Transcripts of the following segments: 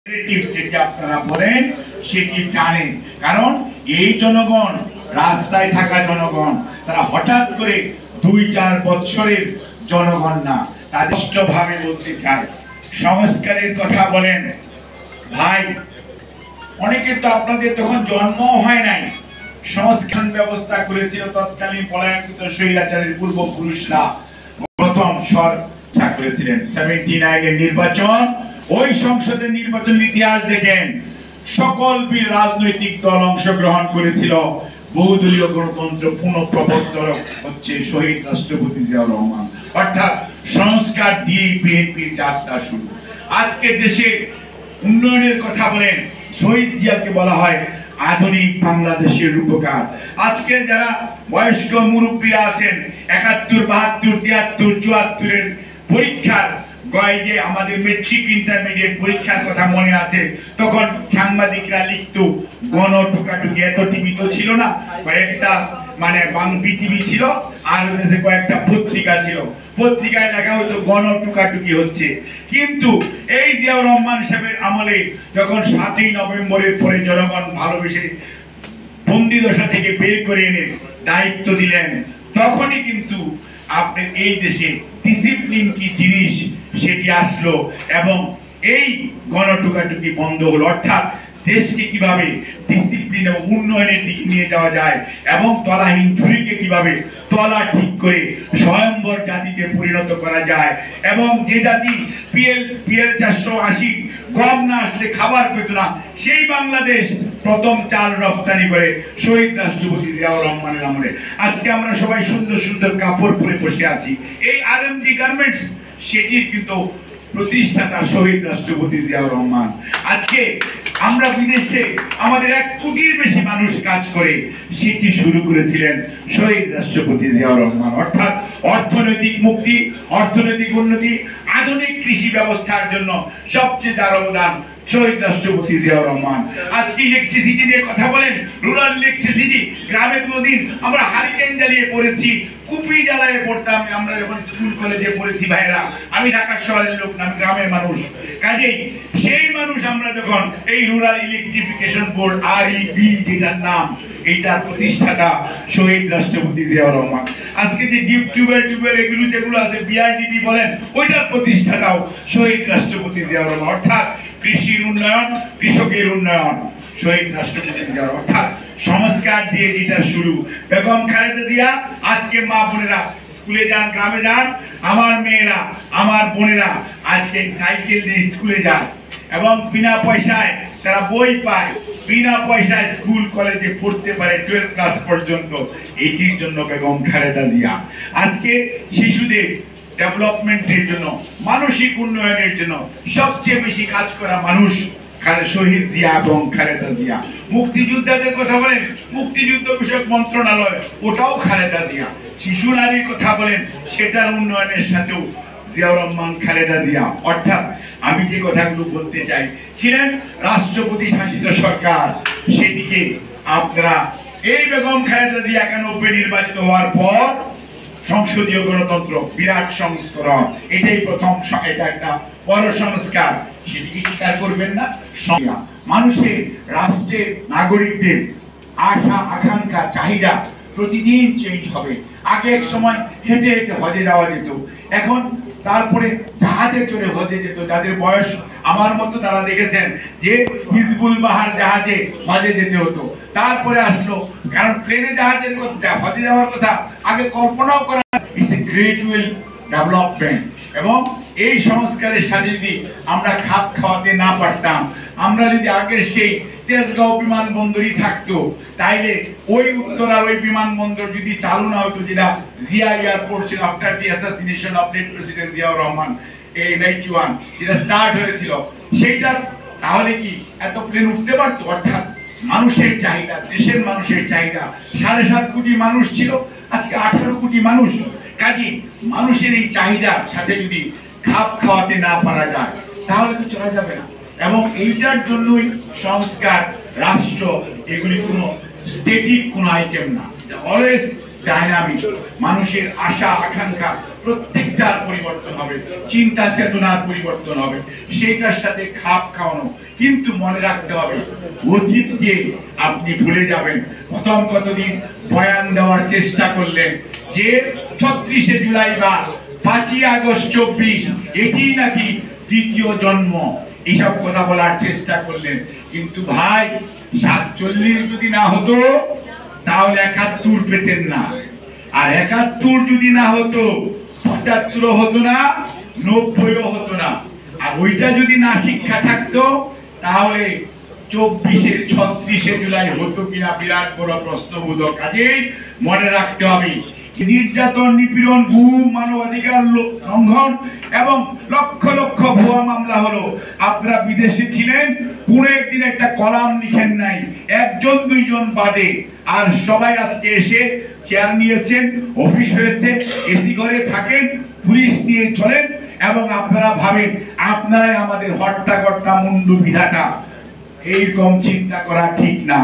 সেটি আপনারা বলেন সেটি জানেন, কারণ এই জনগণ রাস্তায় থাকা জনগণ, তারা হঠাৎ করে 2-4 বছরের জনগণ না। তাদের স্পষ্টভাবে বলতে চাই, সংস্কারের কথা বলেন ভাই, অনেকে তো আপনাদের তখন জন্ম হয় নাই। সংস্কার ব্যবস্থা করেছিল তৎকালীন পলায়নকৃত স্বৈরাচারের পূর্বপুরুষরা। প্রথম সরকার করেছিলেন 79 এর নির্বাচন। ওই সংসদের নির্বাচনের ইতিহাস দেখেন, সকল রাজনৈতিক দল অংশগ্রহণ করেছিল। বহুদলীয় গণতন্ত্র পুনঃপ্রবর্তক হচ্ছে শহীদ রাষ্ট্রপতি জিয়াউর রহমান। অর্থাৎ সংস্কার দিয়ে বিএনপির যাত্রা শুরু। আজকে দেশের উন্নয়নের কথা বলেন, শহীদ জিয়াকে বলা হয় আধুনিক বাংলাদেশের রূপকার। আজকে যারা বয়স্ক মুরব্বীরা আছেন, 71, 72, 73, 74 এর পরীক্ষার গাইডে আমাদের মেট্রিক ইন্টারমিডিয়েট পরীক্ষার কথা মনে আছে। তখন সাংবাদিকরা লিখতো গণ টুকাটুকি, এত টিভি তো ছিল না, কয়েকটা মানে বাংলা টিভি ছিল আর কয়েকটা পত্রিকা ছিল। পত্রিকায় লেখা হতো গণ টুকাটুকি হচ্ছে। কিন্তু এই জিয়াউর রহমান সাহেবের আমলে যখন 7ই নভেম্বরের পরে জনগণ ভালোবেসে বন্দিদশা থেকে বের করে এনে দায়িত্ব দিলেন, তখনই কিন্তু আপনার এই দেশে ডিসিপ্লিন কি জিনিস সেটি আসলো এবং এই গণটুকাটুকি বন্ধ হলো। অর্থাৎ দেশকে কিভাবে ডিসিপ্লিন এবং উন্নয়নের দিকে নিয়ে যাওয়া যায় এবং তলাহীন ঝুড়িকে কিভাবে তলা ঠিক করে স্বয়ম্বর জাতিতে পরিণত করা যায় এবং যে জাতি পিএল 480 গম না আসলে খাবার পেত না, সেই বাংলাদেশ প্রথম চাল রফতানি করে শহীদ রাষ্ট্রপতি জিয়াউর রহমানের আমলে। আজকে আমরা সবাই সুন্দর সুন্দর কাপড় পরে বসে আছি। এই আরএমজি গার্মেন্টস সেটির কিন্তু প্রতিষ্ঠাতা শহীদ রাষ্ট্রপতি জিয়াউর রহমান। আজকে আমরা বিদেশে আমাদের 1 কোটির বেশি মানুষ কাজ করে, সেটি শুরু করেছিলেন শহীদ রাষ্ট্রপতি জিয়াউর রহমান। অর্থাৎ অর্থনৈতিক মুক্তি, অর্থনৈতিক উন্নতি, আধুনিক কৃষি ব্যবস্থার জন্য সবচেয়ে তার অবদান শহীদ রাষ্ট্রপতি জিয়াউর রহমান। আজকে ইলেকট্রিসিটি নিয়ে কথা বলেন, রুরাল ইলেকট্রিসিটি। গ্রামে কোনদিন আমরা হারিকেন জ্বালিয়ে পড়েছি, কুপি জ্বালিয়ে পড়তাম আমরা যখন স্কুল কলেজে পড়েছি ভাইরা। আমি ঢাকা শহরের লোক না, আমি গ্রামের মানুষ। কাজেই সেই মানুষ আমরা যখন এই রুরাল ইলেকট্রিফিকেশন বোর্ড REB যেটার নাম, এইটার প্রতিষ্ঠাতা শহীদ রাষ্ট্রপতি জিয়াউর রহমান। আজকে যে ডিপ টিউবওয়েল এগুলো যেগুলো আছে BRDB বলেন, ওইটার প্রতিষ্ঠাতাও শহীদ রাষ্ট্রপতি জিয়াউর রহমান। অর্থাৎ কৃষির উন্নয়ন, কৃষকের উন্নয়ন শহীদ রাষ্ট্রপতি জিয়াউর। অর্থাৎ সংস্কার দিয়ে যেটা শুরু। বেগম খালেদা জিয়া আজকে মা বোনেরা স্কুলে যান, গ্রামে যান, আমার মেয়েরা আমার বোনেরা আজকে সাইকেল দিয়ে স্কুলে যান এবং বিনা পয়সায় তারা বই পায়, বিনা পয়সায় স্কুল কলেজে পড়তে পারে 12 ক্লাস পর্যন্ত। এইটির জন্য বেগম খালেদা জিয়া। আজকে শিশুদের ডেভেলপমেন্টের জন্য, মানসিক উন্নয়নের জন্য সবচেয়ে বেশি কাজ করা মানুষ শহীদ জিয়া এবং খালেদা জিয়া। মুক্তিযোদ্ধাদের কথা বলেন, মুক্তিযুদ্ধ বিষয়ক মন্ত্রণালয়, ওটাও খালেদা জিয়া। শিশু নারীর কথা বলেন, সেটার উন্নয়নের সাথেও জিয়াউর রহমান, খালেদা জিয়া। অর্থাৎ আমি যে কথাগুলো বলতে চাই, ছিলেন রাষ্ট্রপতি শাসিত সরকার, সেদিকে আপনারা এই বেগম খালেদা জিয়া 91 নির্বাচিত হওয়ার পর সংসদীয় গণতন্ত্র বিরাট সংস্করণ, এটাই প্রথম, এটা একটা বড় সংস্কার, সেটিকে স্বীকার করবেন না? মানুষের, রাষ্ট্রের, নাগরিকদের আশা আকাঙ্ক্ষা চাহিদা প্রতিদিন চেঞ্জ হবে। আগে এক সময় হেঁটে হেঁটে হজে যাওয়া যেত, এখন তারপরে জাহাজে চড়ে হজে যেত। যাদের বয়স আমার মতো তারা দেখেছেন যে হিজবুল বাহার জাহাজে হজে যেতে হতো। তারপরে আসলো, কারণ প্লেনে জাহাজের কথা, হজে যাওয়ার কথা আগে কল্পনাও করা। It's a gradual development. এবং এই সংস্কারের সাথে যদি আমরা খাপ খাওয়াতে না পারতাম, আমরা যদি আগের সেই তেজগাঁও বিমানবন্দরই থাকতো, তাইলে ওই উত্তরার ওই বিমানবন্দর যদি চালু না হতো, যেটা জিয়া এয়ারপোর্ট ছিল after the assassination of late president Ziaur Rahman, এই 91 যেটা স্টার্ট হয়েছিল, সেইটা তাহলে কি এত প্লেন উঠতে পারতো? অর্থাৎ মানুষের চাহিদা, দেশের মানুষের চাহিদা। 7.5 কোটি মানুষ ছিল, আজকে 18 কোটি মানুষ। কাজে মানুষের এই চাহিদার সাথে যদি খাপ খাওয়াতে না পারা যায়, তাহলে তো চলা যাবে না। এবং এইটার জন্যই সংস্কার, রাষ্ট্র, এগুলি কোনো স্ট্যাটিক কোনো আইটেম না, অলওয়েজ ডাইনামিক। মানুষের আশা আকাঙ্ক্ষা প্রত্যেকটার পরিবর্তন হবে, চিন্তা চেতনার পরিবর্তন হবে, সেইটার সাথে খাপ খাওয়ানো। কিন্তু মনে রাখতে হবে, অতীতকে আপনি ভুলে যাবেন। প্রথম কতদিন বয়ান দেওয়ার চেষ্টা করলেন যে 36শে জুলাই বা 5ই আগস্ট 24 এটি নাকি দ্বিতীয় জন্ম, এইসব কথা বলার চেষ্টা করলেন। কিন্তু ভাই 47 যদি না হতো তাহলে 71 পেতেন না, আর 71 যদি না হতো 75 হতো না, 90ও হতো না। আর ওইটা যদি না শিক্ষা থাকতো তাহলে 36শে জুলাই হতো কিনা বিরাট বড় প্রশ্নবোধক। কাজেই মনে রাখতে হবে, নির্যাতন, নিপীড়ন, গুম, মানবাধিকার লঙ্ঘন এবং লক্ষ লক্ষ ভুয়া মামলা হলো। আপনারা বিদেশে ছিলেন, কোনো একদিন একটা কলাম লিখেন নাই, একজন দুইজন বাদে। আর সবাই আজকে এসে চেয়ার নিয়েছেন, অফিস হয়েছে, এসি ঘরে থাকেন, পুলিশ নিয়ে চলেন এবং আপনারা ভাবেন আপনারাই আমাদের হট্টা কর্তা মুন্ডু বিধাতা। এইরকম চিন্তা করা ঠিক না।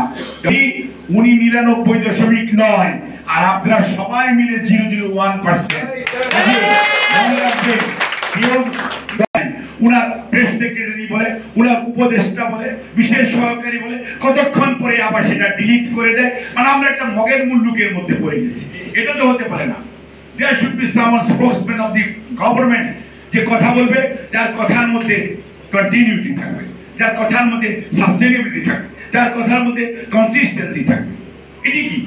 উনি 99.9 আর আপনারা সবাই মিলে 0.01%। উনার প্রেস সেক্রেটারি বলে, উনার উপদেষ্টা বলে, বিশেষ সহকারী বলে, কতক্ষণ পরে আবার সেটা ডিলিট করে দেয়। মানে আমরা একটা মগের মুল্লুকের মধ্যে পড়ে গেছি। এটা তো হতে পারে না। There should be some spokesman of the government যে কথা বলবে, যার কথার মধ্যে কন্টিনিউটি থাকবে, যার কথার মধ্যে সাস্টেনেবিলিটি থাকবে, যার কথার মধ্যে কনসিস্টেন্সি থাকবে। এটি কি?